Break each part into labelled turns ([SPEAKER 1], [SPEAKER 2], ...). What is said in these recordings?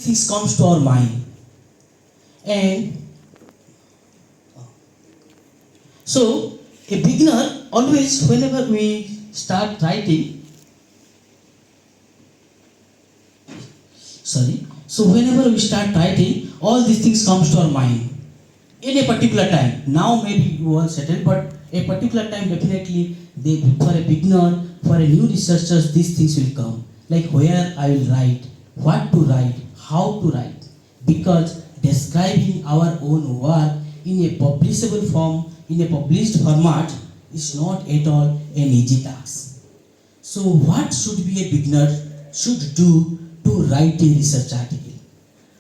[SPEAKER 1] things comes to our mind. And so a beginner always, whenever we start writing, whenever we start writing, all these things comes to our mind in a particular time. Now maybe you all settled, but a particular time definitely for a beginner, for a new researchers, these things will come. Like where I will write, what to write, how to write. Because describing our own work in a publishable form, in a published format, is not at all an easy task. So what should be a beginner should do to write a research article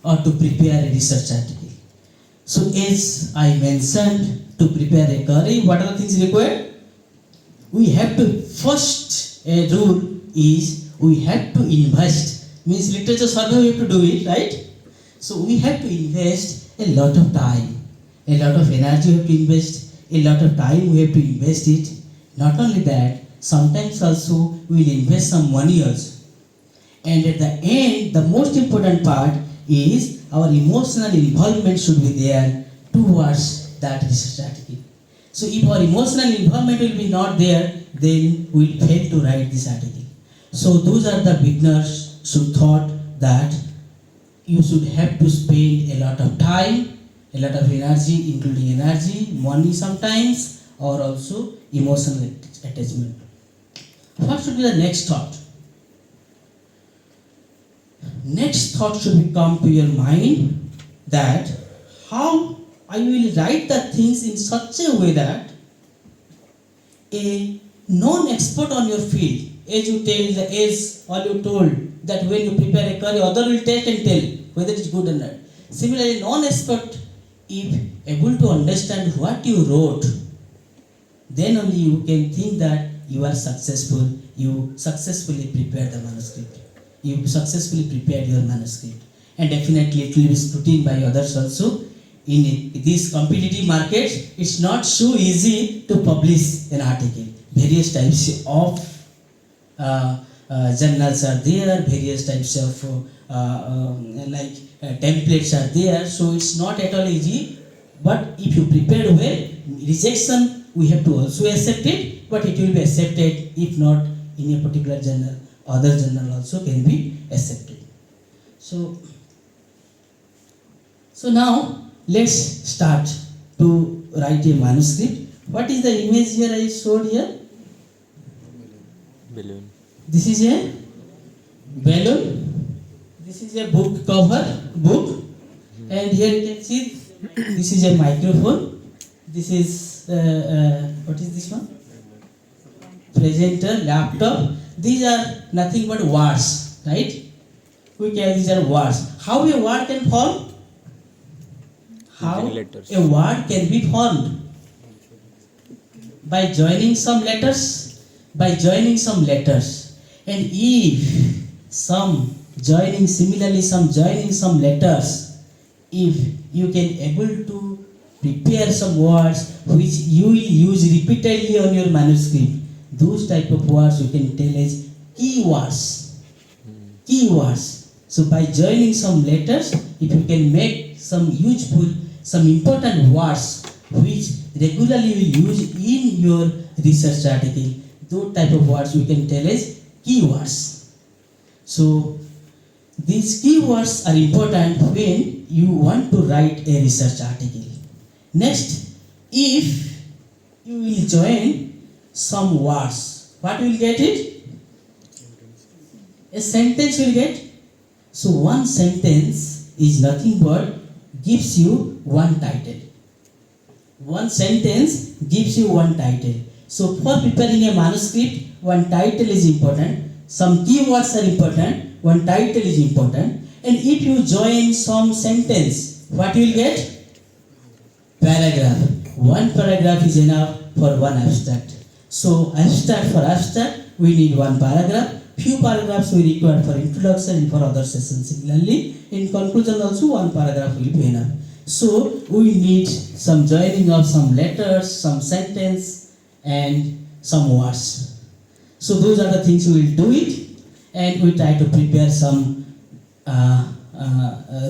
[SPEAKER 1] or to prepare a research article? So as I mentioned, to prepare a query, what are the things required? We have to, first rule is we have to invest. Means literature survey we have to do it, right? So we have to invest a lot of time, a lot of energy we have to invest, a lot of time we have to invest it. Not only that, sometimes also we will invest some money also. And at the end, the most important part is our emotional involvement should be there towards that research article. So if our emotional involvement will be not there, then we will fail to write this article. So those are the beginners should thought that you should have to spend a lot of time, a lot of energy, including energy, money sometimes, or also emotional attachment. What should be the next thought? Next thought should come to your mind that how I will write the things in such a way that a non-expert on your field, as you tell, as all you told, that when you prepare a query, other will test and tell whether it's good or not. Similarly, non-expert, if able to understand what you wrote, then only you can think that you are successful, you successfully prepared the manuscript. You successfully prepared your manuscript. And definitely it will be scrutinized by others also. In this competitive market, it's not so easy to publish an article. Various types of journals are there, various types of templates are there, so it's not at all easy. But if you prepared well, rejection we have to also accept it, but it will be accepted. If not in a particular journal, other journal also can be accepted. So now let's start to write a manuscript. What is the image here I showed here?
[SPEAKER 2] Balloon.
[SPEAKER 1] This is a balloon. This is a book cover, book. And here you can see this is a microphone. This is, what is this one? Presenter, laptop. These are nothing but words, right? We can, these are words. How a word can form? How a word can be formed? By joining some letters. By joining some letters. And if some joining some letters, if you can able to prepare some words which you will use repeatedly on your manuscript, those type of words you can tell as keywords. Keywords. So by joining some letters, if you can make some useful, some important words which regularly you use in your research article, those type of words we can tell as keywords. So these keywords are important when you want to write a research article. Next, if you will join some words, what will get it? A sentence will get. So one sentence is nothing but gives you one title. One sentence gives you one title. So for preparing a manuscript, one title is important, some keywords are important, one title is important, and if you join some sentence, what you will get? Paragraph. One paragraph is enough for one abstract. So abstract for abstract, we need one paragraph. Few paragraphs we require for introduction and for other sessions. Similarly, in conclusion also one paragraph will be enough. So we need some joining of some letters, some sentence, and some words. So those are the things we will do it, and we try to prepare some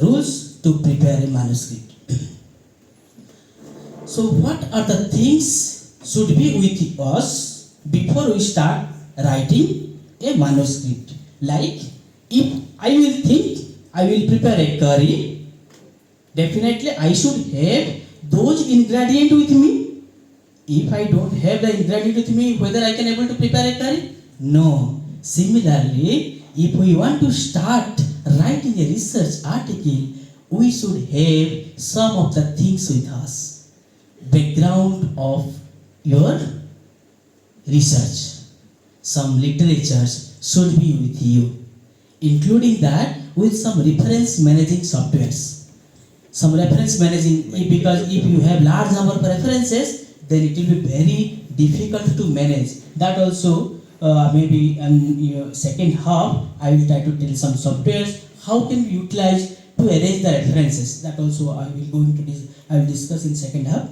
[SPEAKER 1] rules to prepare a manuscript. So what are the things should be with us before we start writing a manuscript? Like, if I will think I will prepare a curry, definitely I should have those ingredients with me. If I don't have the ingredient with me, whether I can able to prepare a curry? No. Similarly, if we want to start writing a research article, we should have some of the things with us. Background of your research, some literatures should be with you, including that with some reference managing softwares. Some reference managing, because if you have large number of references, then it will be very difficult to manage. That also maybe in your second half, I will try to tell some softwares how can we utilize to arrange the references. That also I will discuss in second half.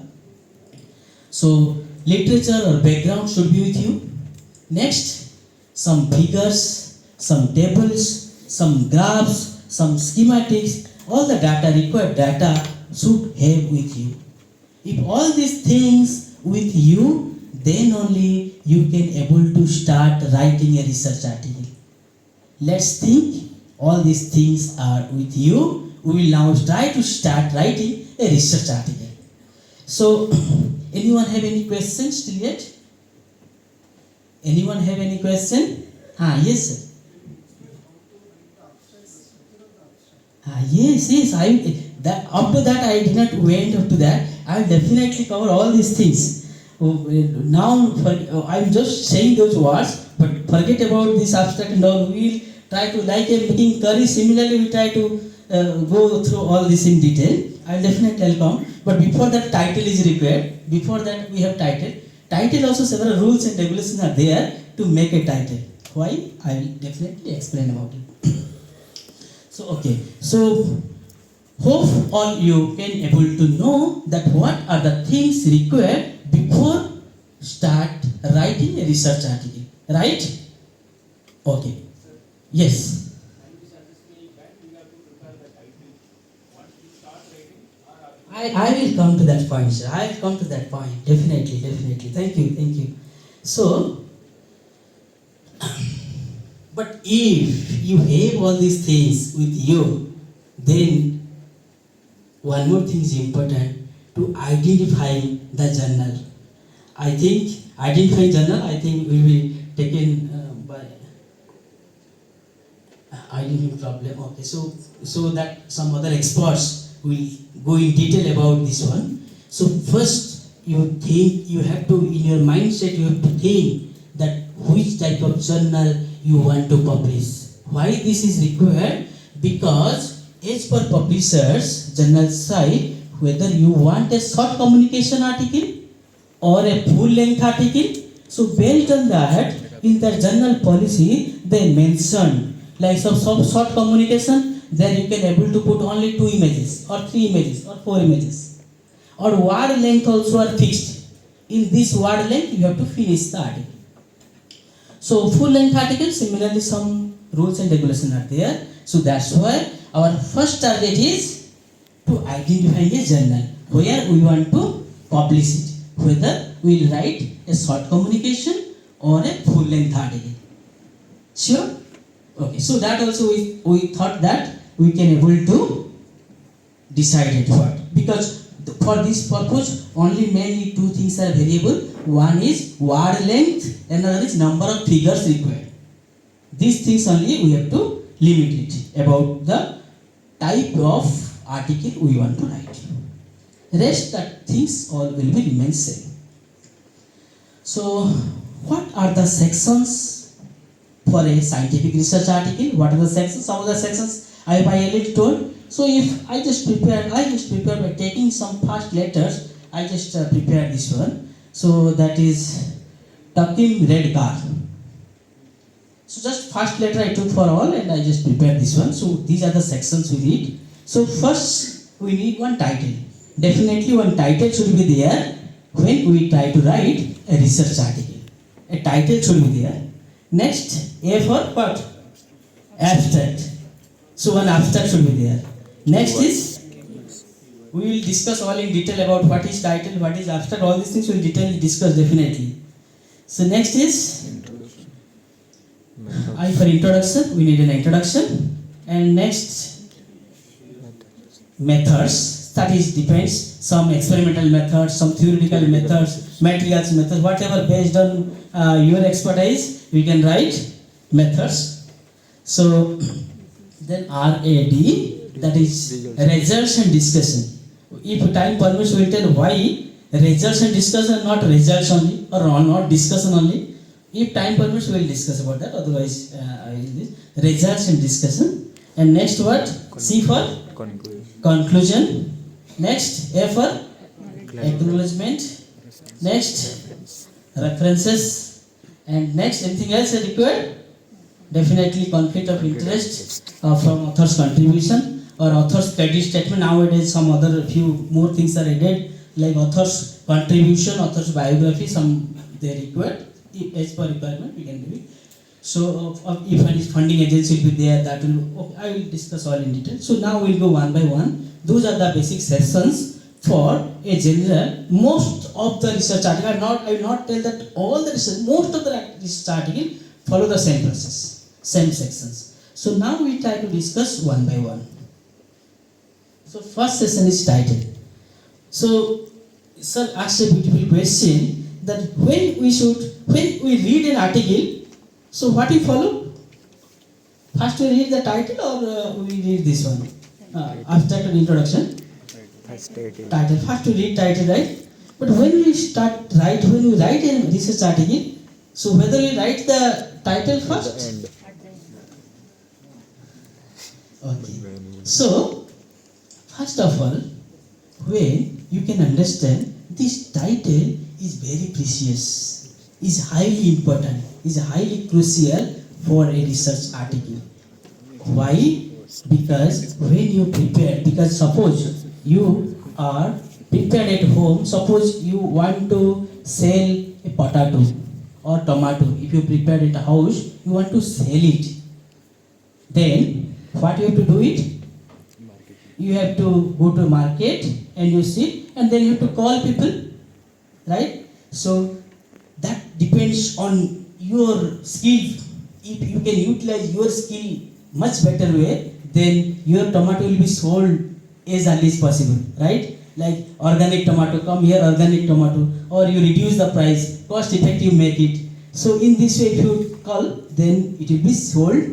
[SPEAKER 1] So literature or background should be with you. Next, some figures, some tables, some graphs, some schematics, all the data, required data should have with you. If all these things with you, then only you can able to start writing a research article. Let's think all these things are with you. We will now try to start writing a research article. So, anyone have any questions till yet? Anyone have any question? Yes, sir. Yes. After that, I did not went up to that. I will definitely cover all these things. Now, I'm just saying those words, but forget about this abstract and all. We will try to, like making curry, similarly, we try to go through all this in detail. I'll definitely come. But before that, title is required. Before that, we have title. Title also, several rules and regulations are there to make a title. Why? I will definitely explain about it. So hope all you can able to know that what are the things required before start writing a research article. Right? Okay. Yes. I will come to that point, sir. I will come to that point. Definitely. Thank you. So, but if you have all these things with you, then one more thing is important, to identify the journal. I think identifying journal, will be taken by identifying problem. Okay, so that some other experts will go in detail about this one. So first you have to, in your mindset, you have to think that which type of journal you want to publish. Why this is required? Because as per publishers journal site, whether you want a short communication article or a full length article, so based on that, in the journal policy they mention like some short communication, then you can able to put only 2 images or 3 images or 4 images, or word length also are fixed. In this word length you have to finish the article. So full length article, similarly some rules and regulations are there. So that's why our first target is to identify a journal where we want to publish it, whether we will write a short communication or a full length article. Sure? Okay, so that also we thought that we can able to decide it what, because for this purpose only mainly 2 things are variable. One is word length, another is number of figures required. These things only we have to limit it about the type of article we want to write. Rest that things all will be remain same. So what are the sections for a scientific research article? What are the sections? Some of the sections I have already told. So if I just prepare by taking some first letters. I just prepare this one. So that is Takim Red Car. So just first letter I took for all and I just prepared this one. So these are the sections we need. So first we need one title. Definitely one title should be there when we try to write a research article. A title should be there. Next, A for what? Abstract. So one abstract should be there. Next is, we will discuss all in detail about what is title, what is abstract, all these things we will detail discuss definitely. So next is, I for introduction, we need an introduction. And next, methods, that is depends, some experimental methods, some theoretical methods, materials methods, whatever based on your expertise, we can write methods. So then RAD, that is results and discussion. If time permits, we will tell why results and discussion, not results only, or not discussion only. If time permits, we will discuss about that. Otherwise, results and discussion. And next what? C for conclusion. Next, A for acknowledgement. Next, references. And next, anything else required? Definitely conflict of interest from author's contribution or author's credit statement. Nowadays, some other few more things are added, like author's contribution, author's biography, some they required. As per requirement, we can do it. So, if any funding agency will be there, that will, I will discuss all in detail. So, now we will go one by one. Those are the basic sessions for a general. Most of the research article, I will not tell that all the research, most of the research article follow the same process, same sections. So, now we try to discuss one by one. So, first session is title. So, sir asked a beautiful question that when we read an article, so what we follow? First we read the title or we read this one? Abstract and introduction? Title. First we read title, right? But when we write a research article, so whether we write the title first? Okay. So, first of all, when you can understand this title is very precious, is highly important, is highly crucial for a research article. Why? Because when you prepare, because suppose you are prepared at home, suppose you want to sell a potato or tomato, if you prepared at a house, you want to sell it, then what you have to do it? You have to go to market and you sit and then you have to call people, right? So that depends on your skill. If you can utilize your skill much better way, then your tomato will be sold as early as possible, right? Like organic tomato, come here, organic tomato, or you reduce the price, cost effective make it. So in this way, if you call, then it will be sold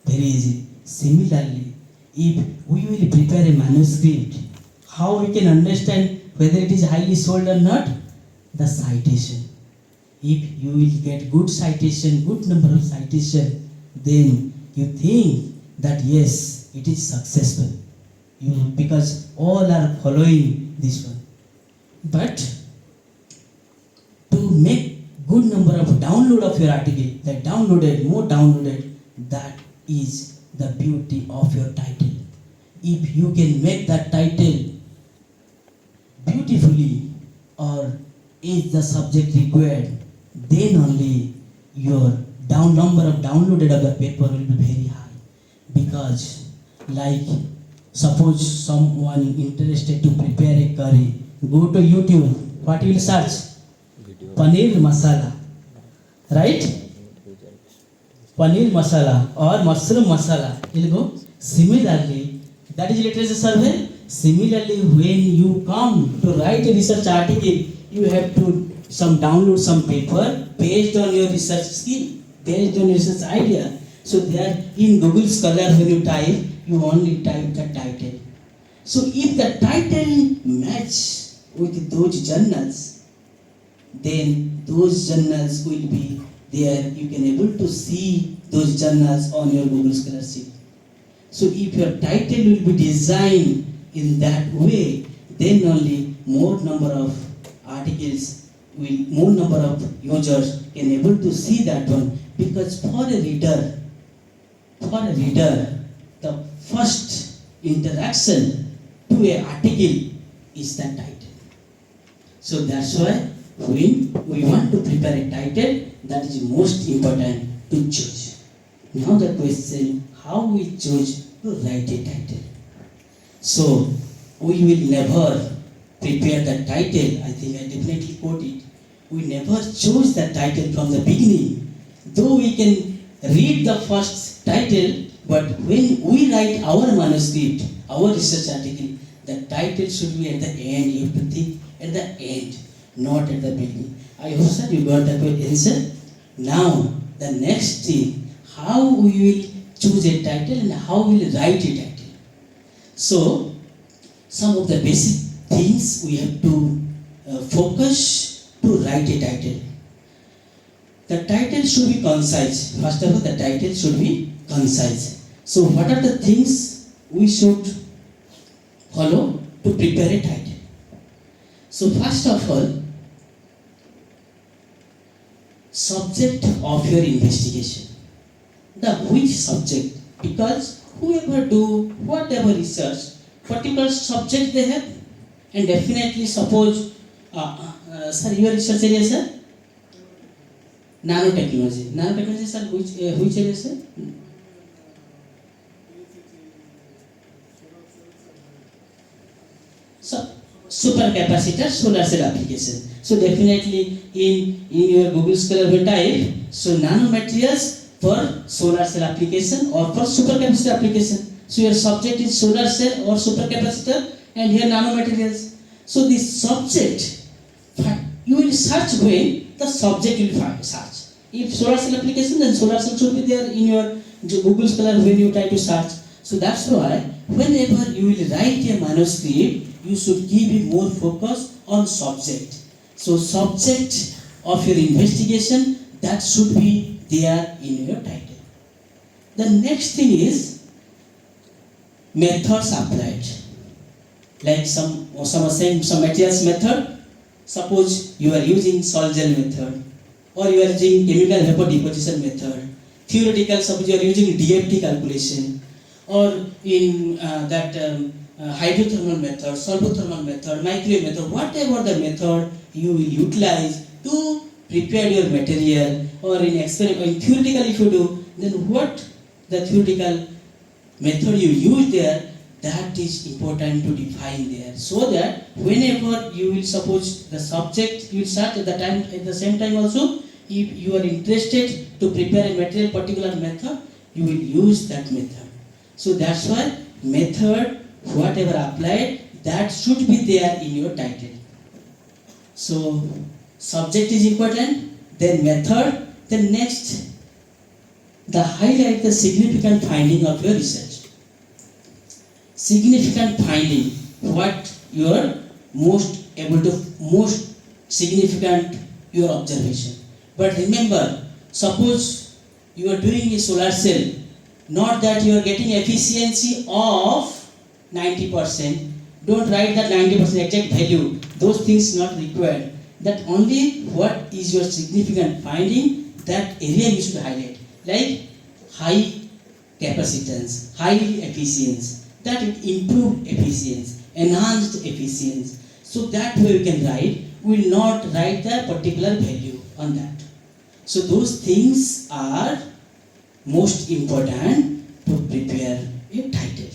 [SPEAKER 1] very easy. Similarly, if we will prepare a manuscript, how we can understand whether it is highly sold or not? The citation. If you will get good citation, good number of citation, then you think that yes, it is successful. Because all are following this one. But to make good number of download of your article, like downloaded, more downloaded, that is the beauty of your title. If you can make that title beautifully or is the subject required, then only your number of downloaded of the paper will be very high. Because like suppose someone interested to prepare a curry, go to YouTube, what you will search? Paneer masala, right? Paneer masala or mushroom masala, you will go. Similarly, that is literature survey. Similarly, when you come to write a research article, you have to download some paper based on your research skill, based on your research idea. So there in Google Scholar, when you type, you only type the title. So if the title match with those journals, then those journals will be there. You can able to see those journals on your Google Scholarship. So if your title will be designed in that way, then only more number of articles more number of users can able to see that one. Because for a reader, the first interaction to an article is the title. So that's why when we want to prepare a title, that is most important to choose. Now the question, how we choose to write a title? So we will never prepare the title. I think I definitely quote it. We never chose the title from the beginning. Though we can read the first title, but when we write our manuscript, our research article, the title should be at the end. You have to think at the end, not at the beginning. I hope that you got that answer. Now, the next thing, how we will choose a title and how we will write a title. So, some of the basic things we have to focus to write a title. The title should be concise. First of all, the title should be concise. So, what are the things we should follow to prepare a title? So, first of all, subject of your investigation. The which subject? Because whoever do whatever research, particular subject they have, and definitely suppose, sir, your research area, sir? Nanotechnology. Nanotechnology, sir, which area, sir? So, supercapacitor solar cell application. So definitely in your Google Scholar will type, so nanomaterials for solar cell application or for supercapacitor application. So your subject is solar cell or supercapacitor and here nanomaterials. So this subject, you will search when the subject will find search. If solar cell application, then solar cell should be there in your Google Scholar when you try to search. So that's why whenever you will write a manuscript, you should give it more focus on subject. So subject of your investigation, that should be there in your title. The next thing is methods applied. Like some are saying some materials method. Suppose you are using sol gel method, or you are using chemical vapor deposition method. Theoretical, suppose you are using DFT calculation, or in hydrothermal method, solvothermal method, microwave method, whatever the method you will utilize to prepare your material, or in experiment, theoretical if you do, then what the theoretical method you use there, that is important to define there, so that whenever you will suppose the subject you will start at the same time also, if you are interested to prepare a material particular method, you will use that method. So that's why method, whatever applied, that should be there in your title. So subject is important, then method, then next the highlight the significant finding of your research. Significant finding, what you are most significant your observation. But remember, suppose you are doing a solar cell, not that you are getting efficiency of 90%. Don't write that 90% exact value. Those things not required. That only what is your significant finding, that area you should highlight. Like high capacitance, high efficiency, that it improved efficiency, enhanced efficiency. So that way you can write. We will not write the particular value on that. So those things are most important to prepare a title.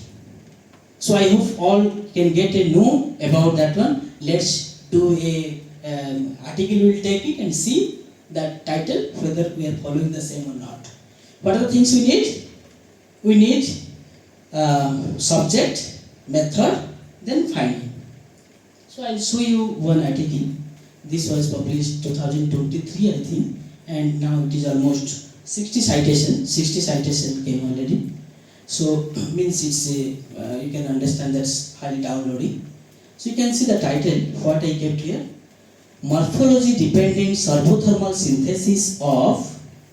[SPEAKER 1] So I hope all can get a know about that one. Let's do a article. We will take it and see that title whether we are following the same or not. What are the things we need? We need subject, method, then finding. So I'll show you one article. This was published 2023, I think, and now it is almost 60 citation came already. So means it's you can understand that's highly downloading. So you can see the title, what I kept here. Morphology dependent servothermal synthesis of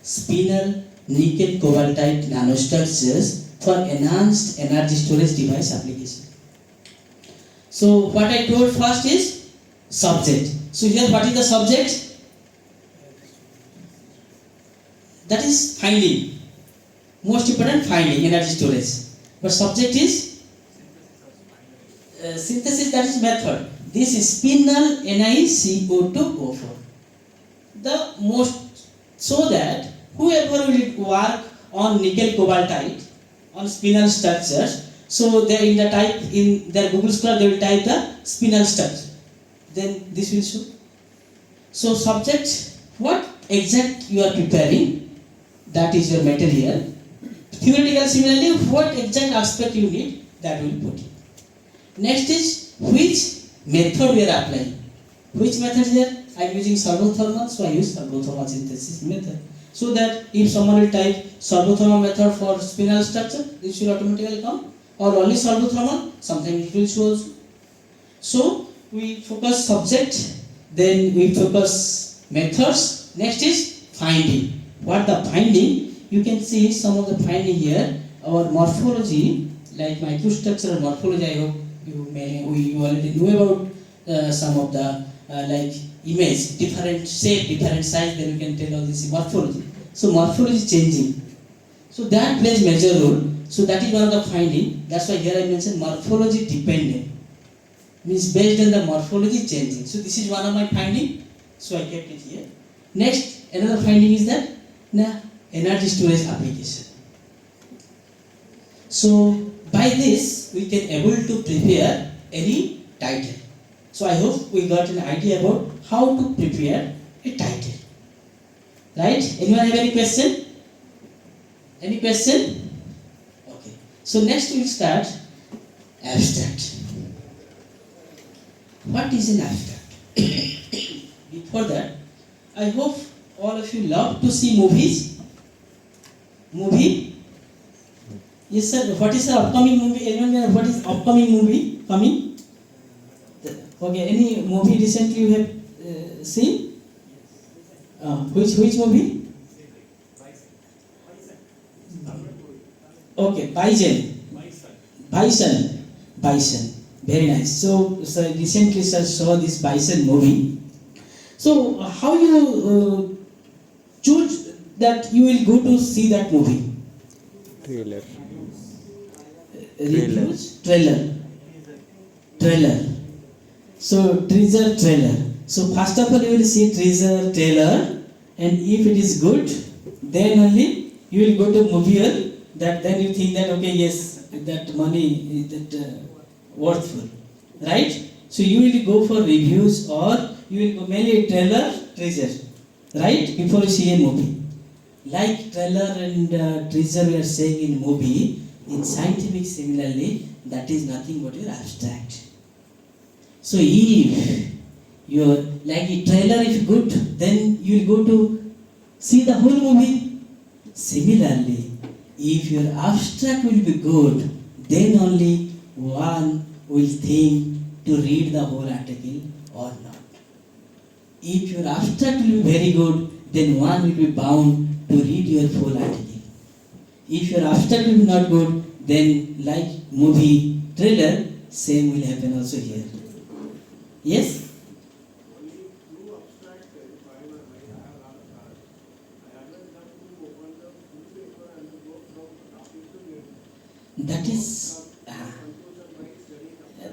[SPEAKER 1] spinel nickel cobaltite nanostructures for enhanced energy storage device application. So what I told first is subject. So here what is the subject? That is finding. Most important finding, energy storage. But subject is synthesis, that is method. This is spinel NiCO2O4. The most, so that whoever will work on nickel cobaltite, on spinel structures, So they in the type in their Google Scholar they will type the spinal structure. Then this will show. So subject, what exact you are preparing, that is your material. Theoretical similarly, what exact aspect you need, that will put it. Next is which method we are applying. Which method here? I am using servothermal, so I use servothermal synthesis method. So that if someone will type servothermal method for spinal structure, this will automatically come. Or only servothermal, sometimes it will show also. So we focus subject, then we focus methods. Next is finding. What the finding? You can see some of the finding here. Our morphology, like microstructural morphology, I hope you already know about some of the like image, different shape, different size. Then you can tell all this morphology. So morphology is changing. So that plays major role. So that is one of the finding. That's why here I mentioned morphology dependent. Means based on the morphology changing. So this is one of my finding. So I kept it here. Next, another finding is that energy storage application. So by this we can able to prepare any title. So I hope we got an idea about how to prepare a title. Right? Anyone have any question? Any question? Okay. So next we will start abstract. What is an abstract? Before that, I hope all of you love to see movies. Movie? Yes, sir. What is the upcoming movie? Anyone know what is upcoming movie coming? Okay. Any movie recently you have seen? Which movie? Okay, Bison. Very nice. So recently sir saw this Bison movie. So how you choose that you will go to see that movie?
[SPEAKER 2] Trailer.
[SPEAKER 1] Reviews? Trailer. So teaser, trailer. So first of all you will see teaser, trailer, and if it is good, then only you will go to movie hall. That then you think that okay, yes, that money is that worthful, right? So you will go for reviews or you will go mainly trailer, teaser, right? Before you see a movie. Like trailer and teaser we are saying in movie, in scientific similarly, that is nothing but your abstract. So if your like a trailer if good, then you will go to see the whole movie. Similarly, if your abstract will be good, then only one will think to read the whole article or not. If your abstract will be very good, then one will be bound to read your full article. If your abstract will be not good, then like movie trailer, same will happen also here. Yes? That is,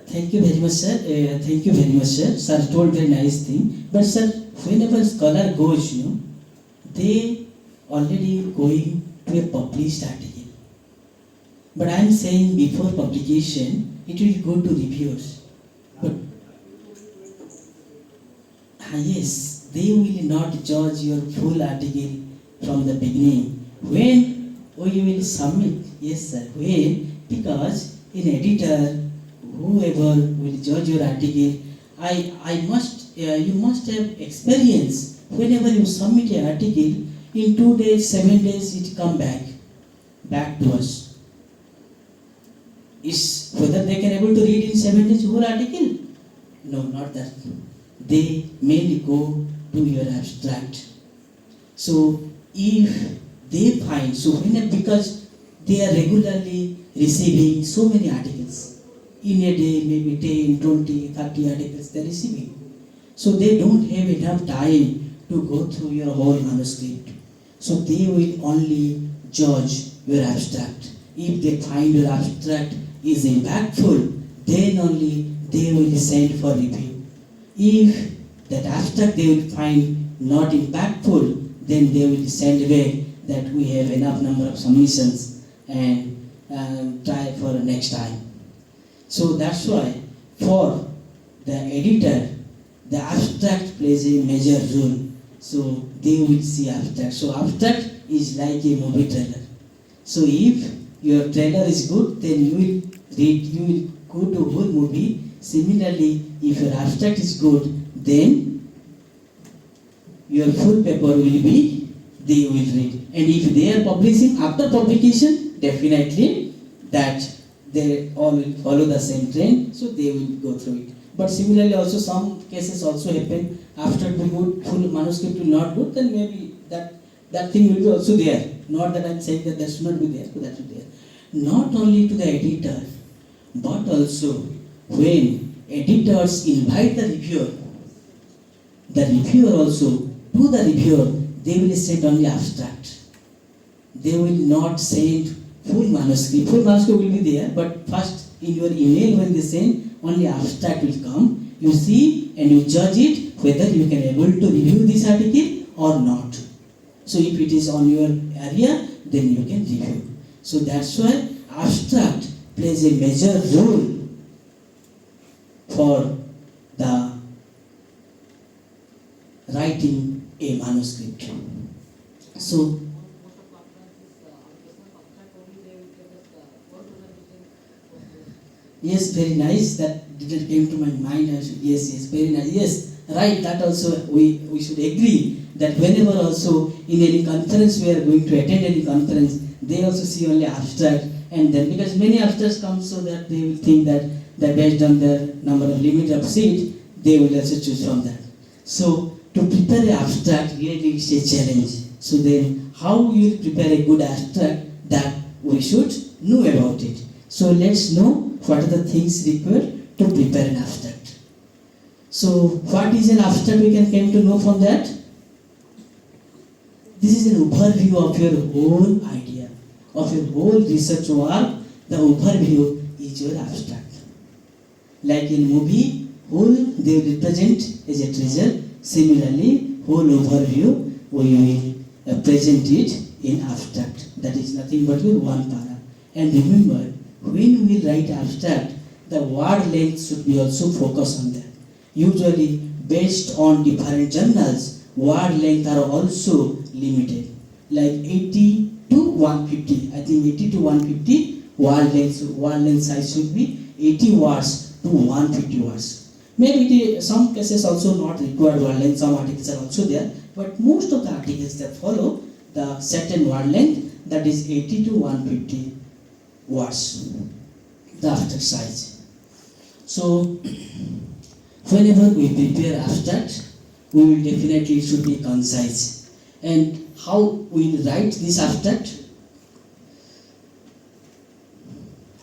[SPEAKER 1] thank you very much, sir. Thank you very much, sir. Sir told very nice thing. But sir, whenever scholar goes, they already going to a published article. But I am saying before publication, it will go to reviewers. But yes, they will not judge your full article from the beginning. When we will submit, yes sir, when, because in editor, whoever will judge your article, you must have experience. Whenever you submit an article, in 2 days, 7 days, it come back to us. Is whether they can able to read in 7 days whole article? No, not that. They mainly go to your abstract. So if they find, so when because they are regularly receiving so many articles, in a day maybe 10, 20, 30 articles they are receiving. So they don't have enough time to go through your whole manuscript. So they will only judge your abstract. If they find your abstract is impactful, then only they will send for review. If that abstract they will find not impactful, then they will send away that we have enough number of submissions and try for next time. So that's why for the editor, the abstract plays a major role. So they will see abstract. So abstract is like a movie trailer. So if your trailer is good, then you will read, you will go to whole movie. Similarly, if your abstract is good, then your full paper will be, they will read. And if they are publishing after publication, definitely that they all will follow the same trend, so they will go through it. But similarly also some cases also happen after the good full manuscript will not good, then maybe that thing will be also there. Not that I am saying that should not be there, but that should be there. Not only to the editor, but also when editors invite the reviewer also, to the reviewer, they will send only abstract. They will not send full manuscript. Full manuscript will be there, but first in your email when they send, only abstract will come. You see and you judge it whether you can able to review this article or not. So if it is on your area, then you can review. So that's why abstract plays a major role for the writing a manuscript. So yes, very nice. That didn't came to my mind. Yes, very nice. Yes, right. That also we should agree that whenever also in any conference we are going to attend any conference, they also see only abstract, and then because many abstracts come, so that they will think that based on their number of limit of seat, they will also choose from that. So to prepare an abstract really is a challenge. So then how we will prepare a good abstract, that we should know about it. So let's know what are the things required to prepare an abstract. So what is an abstract, we can come to know from that. This is an overview of your whole idea, of your whole research work. The overview is your abstract. Like in movie, whole they represent as a treasure. Similarly, whole overview we will present it in abstract. That is nothing but your one para. And remember, when we write abstract, the word length should be also focused on that. Usually, based on different journals, word length are also limited. Like 80 to 150. I think 80 to 150 word length size should be 80 words to 150 words. Maybe some cases also not required word length, some articles are also there, but most of the articles that follow the certain word length, that is 80 to 150 words, the abstract size. So whenever we prepare abstract, we will definitely should be concise. And how we will write this abstract?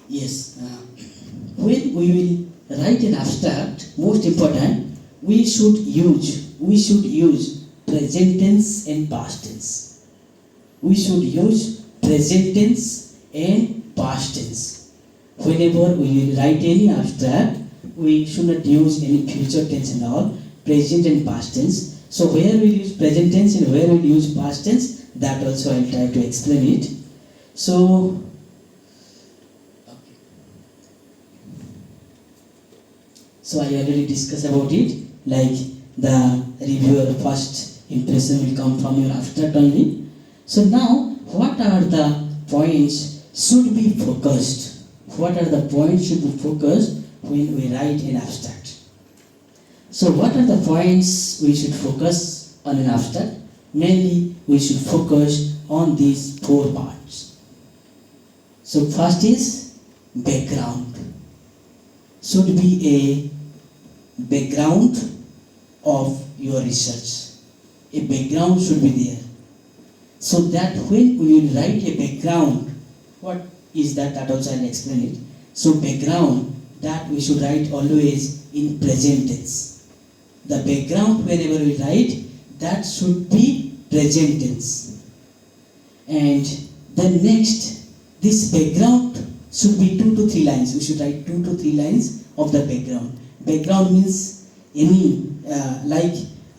[SPEAKER 1] Yes, when we will write an abstract, most important, we should use present tense and past tense. We should use present tense and past tense. Whenever we will write any abstract, we should not use any future tense and all, present and past tense. So where we use present tense and where we use past tense, that also I will try to explain it. So I already discussed about it, like the reviewer first impression will come from your abstract only. So now, what are the points should be focused? What are the points should be focused when we write an abstract? So what are the points we should focus on an abstract? Mainly, we should focus on these four parts. So first is background. Should be a background of your research. A background should be there. So that when we will write a background, what is that? That also I'll explain it. So background, that we should write always in present tense. The background whenever we write, that should be present tense. And then next, this background should be 2 to 3 lines. We should write 2 to 3 lines of the background. Background means any,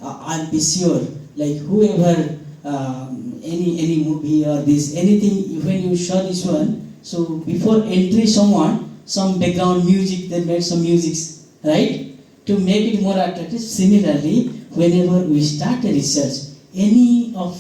[SPEAKER 1] I'll be sure, like whoever, any movie or this, anything, when you show this one, So before entry someone, some background music, they made some music, right? To make it more attractive. Similarly, whenever we start a research, any of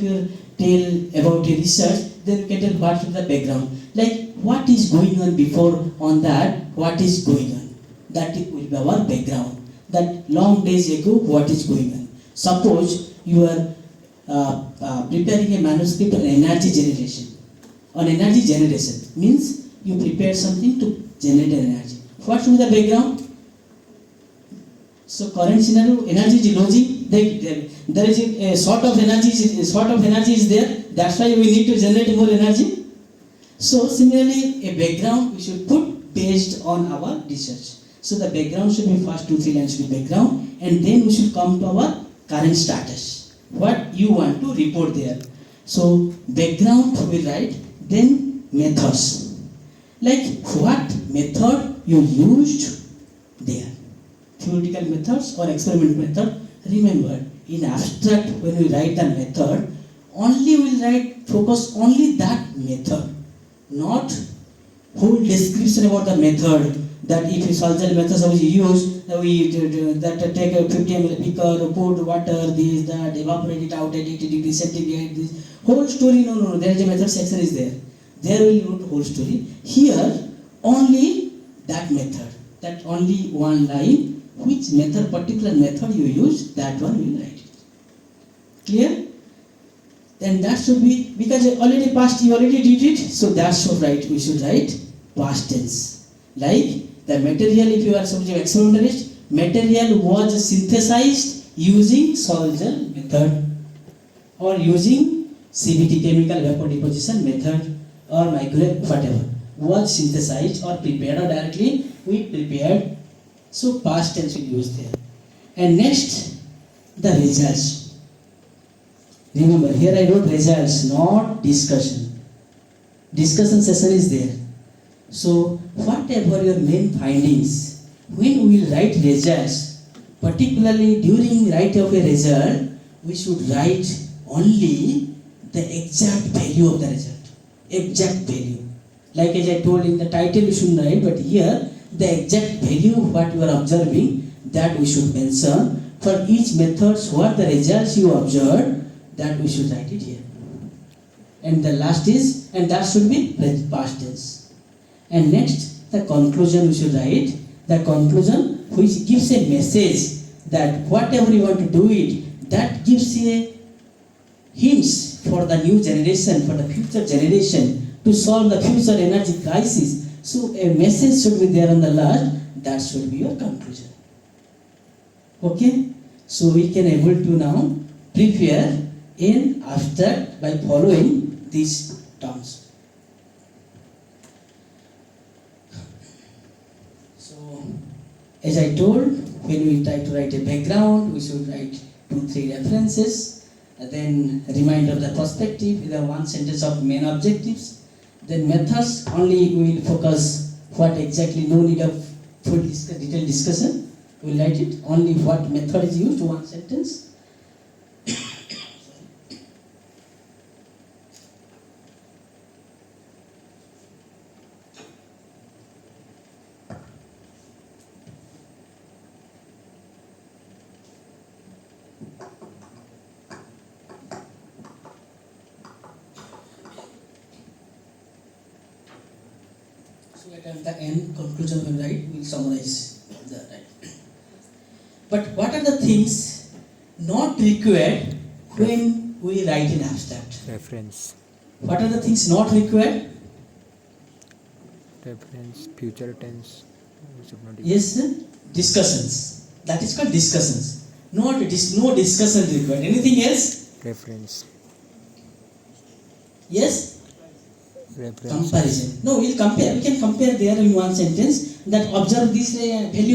[SPEAKER 1] your tell about a research, then you can tell what is the background. Like what is going on before on that, what is going on. That will be our background. That long days ago, what is going on. Suppose you are preparing a manuscript on energy generation. On energy generation means you prepare something to generate energy. What should be the background? So current scenario, energy is losing. There is a sort of energy is there. That's why we need to generate more energy. So similarly, a background we should put based on our research. So the background should be first 2-3 lines should be background, and then we should come to our current status. What you want to report there. So background we write, then methods. Like what method you used there. Theoretical methods or experimental method. Remember, in abstract when we write the method, only we write focus only that method, not whole description about the method. That if you solve method suppose you use that take a 50 ml beaker, put water, this, that, evaporate it out at 80 degrees centigrade, this whole story. No. There is a method section is there. There will wrote whole story. Here only that method. That only one line. Which method, particular method you use, that one we will write it. Clear? Then that should be, because already past you already did it, so that should write, we should write past tense. Like the material, if you are some experimentalist, material was synthesized using Solzhenitsyn method or using CVD, chemical vapor deposition method, or microwave, whatever, was synthesized or prepared, or directly we prepared. So past tense we use there. And next, the results. Remember, here I wrote results, not discussion. Discussion session is there. So whatever your main findings, when we will write results, particularly during write of a result, we should write only the exact value of the result. Exact value. Like as I told in the title we should write, but here the exact value what you are observing, that we should mention. For each methods, what the results you observed, that we should write it here. And the last is, and that should be past tense. And next, the conclusion we should write. The conclusion which gives a message that whatever you want to do it, that gives a hints for the new generation, for the future generation, to solve the future energy crisis. So a message should be there on the last, that should be your conclusion. Okay? So we can able to now prepare in abstract by following these terms. So as I told, when we try to write a background, we should write 2-3 references, and then reminder of the perspective with a one sentence of main objectives. Then methods, only we will focus what exactly, no need of full detailed discussion. We will write it, only what method is used, one sentence. So at the end, conclusion will write, we will summarize the right. But what are the things not required when we write in abstract?
[SPEAKER 2] Reference.
[SPEAKER 1] What are the things not required?
[SPEAKER 2] Reference, future tense. We should not use.
[SPEAKER 1] Yes, sir. Discussions. That is called discussions. No discussion required. Anything else?
[SPEAKER 2] Reference.
[SPEAKER 1] Yes?
[SPEAKER 2] Reference.
[SPEAKER 1] Comparison. No, we'll compare. We can compare there in one sentence that observe this value